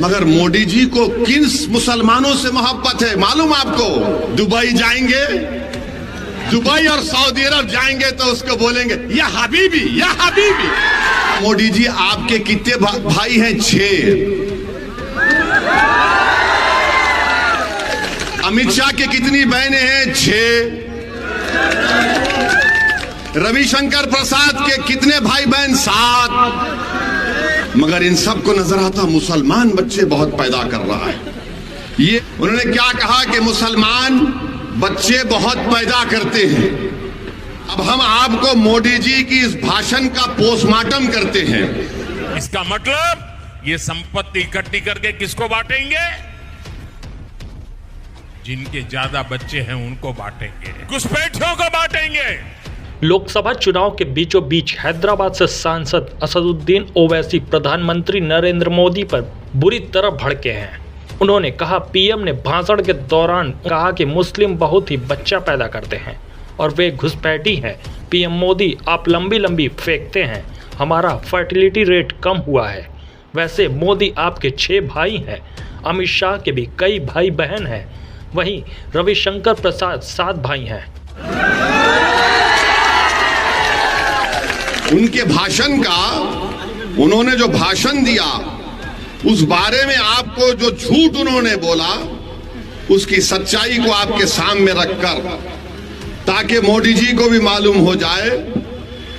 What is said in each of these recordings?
मगर मोदी जी को किन मुसलमानों से मोहब्बत है मालूम आपको? दुबई जाएंगे, दुबई और सऊदी अरब जाएंगे तो उसको बोलेंगे या हबीबी, या हबीबी। मोदी जी आपके कितने भाई हैं? 6। अमित शाह के कितनी बहनें हैं? 6। रविशंकर प्रसाद के कितने भाई बहन? 7। मगर इन सबको नजर आता मुसलमान बच्चे बहुत पैदा कर रहा है। ये उन्होंने क्या कहा कि मुसलमान बच्चे बहुत पैदा करते हैं। अब हम आपको मोदी जी की इस भाषण का पोस्टमार्टम करते हैं। इसका मतलब ये संपत्ति इकट्ठी करके किसको बांटेंगे? जिनके ज्यादा बच्चे हैं उनको बांटेंगे, घुसपैठियों को बांटेंगे। लोकसभा चुनाव के बीचों बीच हैदराबाद से सांसद असदुद्दीन ओवैसी प्रधानमंत्री नरेंद्र मोदी पर बुरी तरह भड़के हैं। उन्होंने कहा पीएम ने भाषण के दौरान कहा कि मुस्लिम बहुत ही बच्चा पैदा करते हैं और वे घुसपैठी हैं। पीएम मोदी आप लंबी लंबी फेंकते हैं, हमारा फर्टिलिटी रेट कम हुआ है। वैसे मोदी आपके 6 भाई हैं, अमित शाह के भी कई भाई बहन हैं, वहीं रविशंकर प्रसाद 7 भाई हैं। उनके भाषण का, उन्होंने जो भाषण दिया उस बारे में आपको जो झूठ उन्होंने बोला उसकी सच्चाई को आपके सामने रखकर, ताकि मोदी जी को भी मालूम हो जाए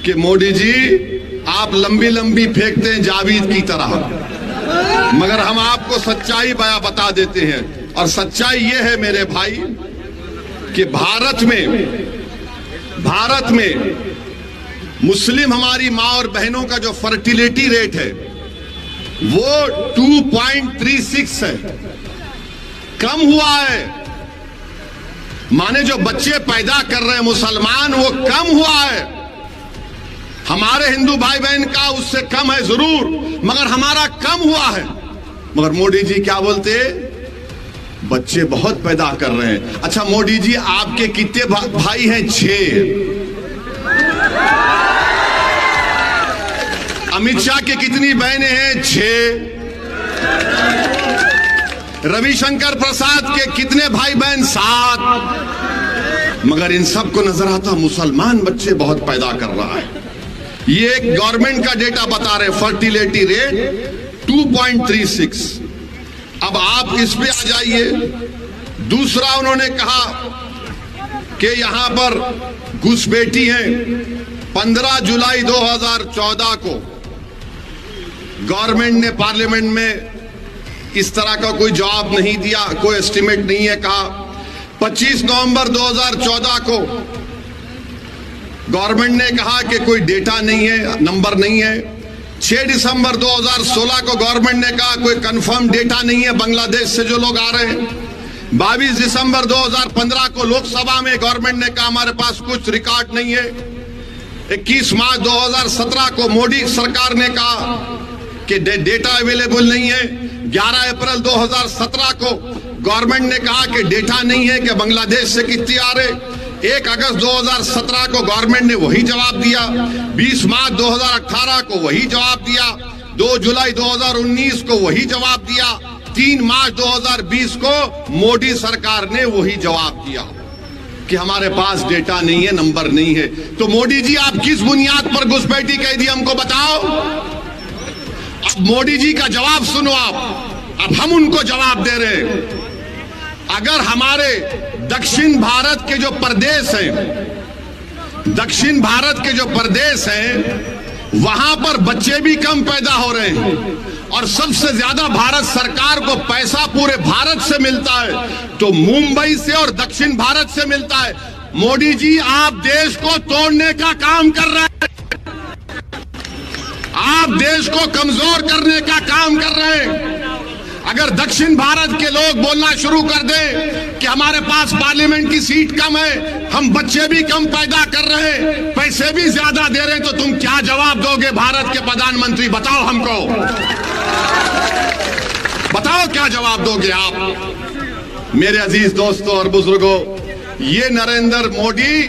कि मोदी जी आप लंबी लंबी फेंकते हैं जावेद की तरह, मगर हम आपको सच्चाई बता देते हैं। और सच्चाई ये है मेरे भाई कि भारत में मुस्लिम हमारी माँ और बहनों का जो फर्टिलिटी रेट है वो 2.36 है, कम हुआ है। माने जो बच्चे पैदा कर रहे हैं मुसलमान वो कम हुआ है। हमारे हिंदू भाई बहन का उससे कम है जरूर, मगर हमारा कम हुआ है। मगर मोदी जी क्या बोलते? बच्चे बहुत पैदा कर रहे हैं। अच्छा मोदी जी आपके कितने भाई हैं? 6। अमित शाह के कितनी बहनें हैं? 6। रविशंकर प्रसाद के कितने भाई बहन? 7। मगर इन सबको नजर आता मुसलमान बच्चे बहुत पैदा कर रहा है। ये एक गवर्नमेंट का डेटा बता रहे, फर्टिलिटी रेट 2.36। अब आप इस पे आ जाइए। दूसरा उन्होंने कहा कि यहां पर घुसपैठी हैं। 15 जुलाई 2014 को गवर्नमेंट ने पार्लियामेंट में इस तरह का कोई जवाब नहीं दिया, कोई एस्टिमेट नहीं है। कहा 25 नवंबर 2014 को गवर्नमेंट ने कहा कि कोई डेटा नहीं है, नंबर नहीं है। 6 दिसंबर 2016 को गवर्नमेंट ने कहा कोई कंफर्म डेटा नहीं है बांग्लादेश से जो लोग आ रहे हैं। 22 दिसंबर 2015 को लोकसभा में गवर्नमेंट ने कहा हमारे पास कुछ रिकॉर्ड नहीं है। 21 मार्च 2017 को मोदी सरकार ने कहा कि डेटा अवेलेबल नहीं है। 11 अप्रैल 2017 को गवर्नमेंट ने कहा कि डेटा नहीं है कि बांग्लादेश से कितने आ रहे। 1 अगस्त 2017 को गवर्नमेंट ने वही जवाब दिया। 20 मार्च 2018 को वही जवाब दिया। 2 जुलाई 2019 को वही जवाब दिया। 3 मार्च 2020 को मोदी सरकार ने वही जवाब दिया कि हमारे पास डेटा नहीं है, नंबर नहीं है। तो मोदी जी आप किस बुनियाद पर घुसपैठी कह दी हमको बताओ। अब मोदी जी का जवाब सुनो आप। अब हम उनको जवाब दे रहे हैं। अगर हमारे दक्षिण भारत के जो प्रदेश हैं, दक्षिण भारत के जो प्रदेश हैं वहां पर बच्चे भी कम पैदा हो रहे हैं और सबसे ज्यादा भारत सरकार को पैसा पूरे भारत से मिलता है तो मुंबई से और दक्षिण भारत से मिलता है। मोदी जी आप देश को तोड़ने का काम कर रहे हैं, आप देश को कमजोर करने का काम कर रहे हैं। अगर दक्षिण भारत के लोग बोलना शुरू कर दें कि हमारे पास पार्लियामेंट की सीट कम है, हम बच्चे भी कम पैदा कर रहे हैं, पैसे भी ज्यादा दे रहे हैं, तो तुम क्या जवाब दोगे भारत के प्रधानमंत्री? बताओ हमको, बताओ क्या जवाब दोगे आप? मेरे अजीज दोस्तों और बुजुर्गों, ये नरेंद्र मोदी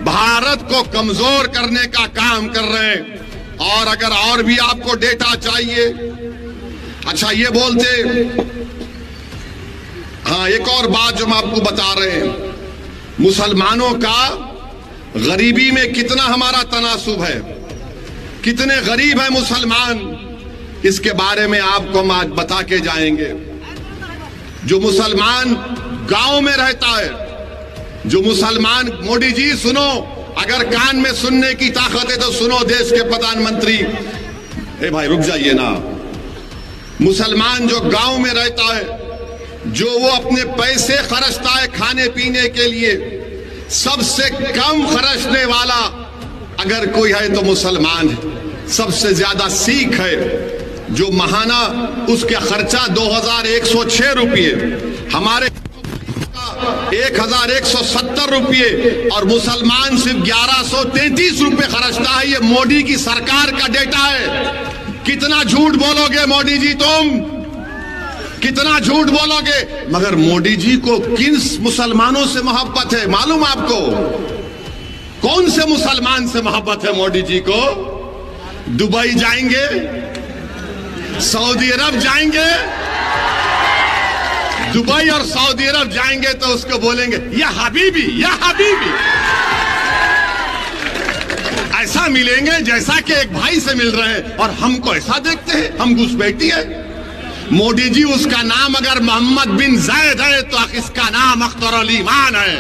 भारत को कमजोर करने का काम कर रहे हैं। और अगर और भी आपको डेटा चाहिए, अच्छा ये बोलते, हाँ एक और बात जो हम आपको बता रहे हैं, मुसलमानों का गरीबी में कितना हमारा तनासुब है, कितने गरीब है मुसलमान, इसके बारे में आपको हम आज बता के जाएंगे। जो मुसलमान गांव में रहता है, जो मुसलमान, मोदी जी सुनो, अगर कान में सुनने की ताकत है तो सुनो, देश के प्रधानमंत्री, ए भाई रुक जाइए ना। मुसलमान जो गांव में रहता है, जो वो अपने पैसे खर्चता है खाने पीने के लिए, सबसे कम खर्चने वाला अगर कोई है तो मुसलमान है। सबसे ज्यादा सिख है, जो महाना उसका खर्चा 2106 रुपये, हमारे 1170 रुपये, और मुसलमान सिर्फ 1133 रुपये खर्चता है। ये मोदी की सरकार का डेटा है। कितना झूठ बोलोगे मोदी जी, तुम कितना झूठ बोलोगे। मगर मोदी जी को किन मुसलमानों से मोहब्बत है मालूम आपको? कौन से मुसलमान से मोहब्बत है मोदी जी को? दुबई जाएंगे, सऊदी अरब जाएंगे, दुबई और सऊदी अरब जाएंगे तो उसको बोलेंगे या हबीबी, या हबीबी। ऐसा मिलेंगे जैसा कि एक भाई से मिल रहे हैं, और हमको ऐसा देखते हैं, हम घुसपैठी है। मोदी जी, उसका नाम अगर मोहम्मद बिन जायद है तो इसका नाम अख्तर अल ईमान है।